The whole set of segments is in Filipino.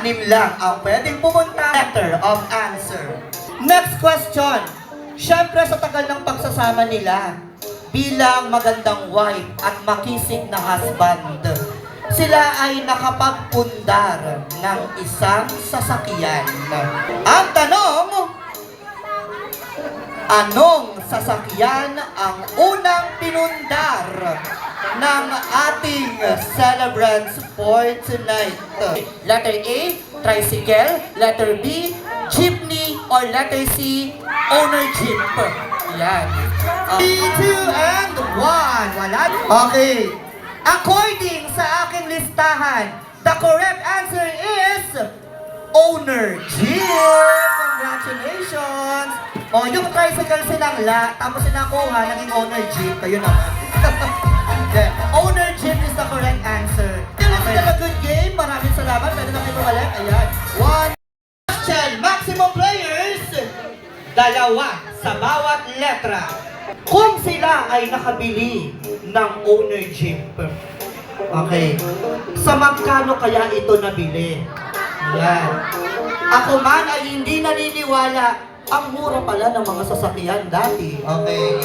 Anim lang ang pwedeng pumunta. Letter of answer. Next question. Siyempre sa tagal ng pagsasama nila, bilang magandang wife at makisig na husband, sila ay nakapagpundar ng isang sasakyan. Ang tanong, anong sasakyan ang unang pinundar ng ating celebrants for tonight? Letter A, tricycle. Letter B, jeepney. Or letter C, owner jeep. Yan. 3, 2, and 1. Wala. Okay. According sa aking listahan, the correct answer is owner jeep. Congratulations. O, yung tricycle sinangla, tapos sinakuha, naging owner jeep. Kayo naman. Okay. Owner jeep is the correct answer. This is a good game. Maraming salamat. Pwede na kayo bumalik. Ayan. 1 question. Maximum players. 2 sa bawat letra. Kung sila ay nakabili ng owner jeep, okay, sa magkano kaya ito nabili? Yan. Ako man ay hindi naniniwala, ang mura pala ng mga sasakyan dati. Okay.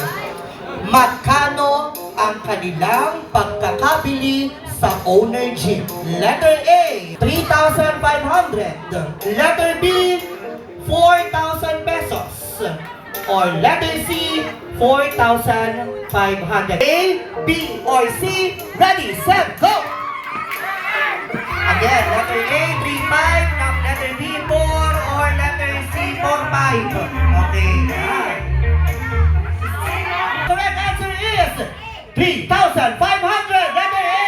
Magkano ang kanilang pagkakabili sa owner jeep? Letter A, 3,500. Letter B, 4,000 pesos. Or letter C, 4,500. A, B, or C. Ready, set, go! Again, letter A, 3,500. Letter B, 4. Or letter C, 4,500. Okay. Correct answer is 3,500. Letter A!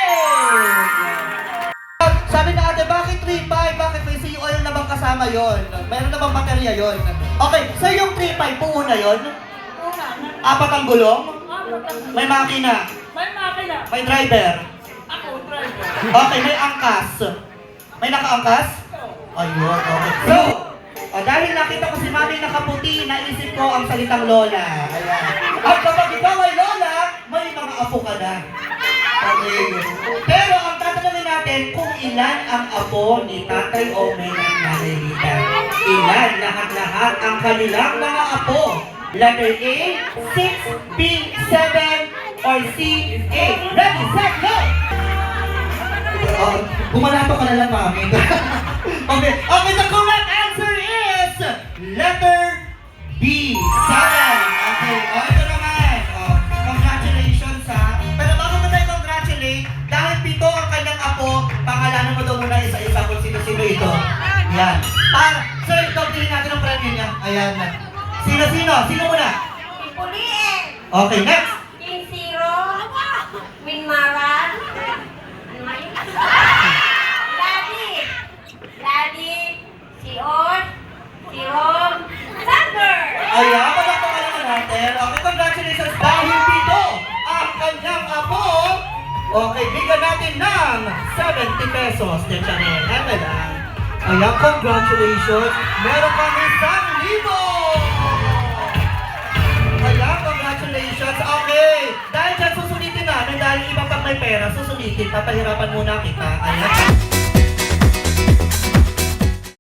Sabi na ate, bakit 3,500? Bakit may sea oil na bang kasama yon? Meron na bang baterya yon? Okay, so yung 3,500 buo na yon? Apat ang gulong? May makina? May makina. May driver? Ako, driver. Okay, may angkas? May nakaangkas? Ayun, okay. So, dahil nakita ko si Mami nakaputi, naisip ko ang salitang lola. Ayan. At kapag ikaw ay lola, may mga apo ka na. Okay. Pero ang tatanungin natin kung ilan ang apo ni Tatay Ome at Nanay Rita. Ilan lahat-lahat ang kanilang mga apo? Letter A, 6, B, 7, or C, 8. Ready, set, go! Bumalato ka na lang, Mami. Okay, the correct answer is letter B, 7. Okay, ito naman. Congratulations ha. Pero bago mo tayo congratulate, dahil 7 ang kanyang apo, pangalanan mo daw muna isa-isa kung sino-sino ito. Yan. Sir, ito, tingin natin ang premium niya. Ayan na. Sino-sino? Sino muna? Ipuliin. Okay, next. King Zero. Winmaran. Ano nga yun? Daddy. Sion. Sion. Sander. Ayan, palakpakan natin. Okay, congratulations. Dahil 7 ang kanyang apo, okay, bigyan natin ng 70 pesos. Diyan siya na yan. Ayan, congratulations. Meron kang 1,000. Ayan, congratulations. Okay, dahil dyan susulitin namin, dahil iba pag may pera, susulitin. Papahirapan muna kita. Ayan.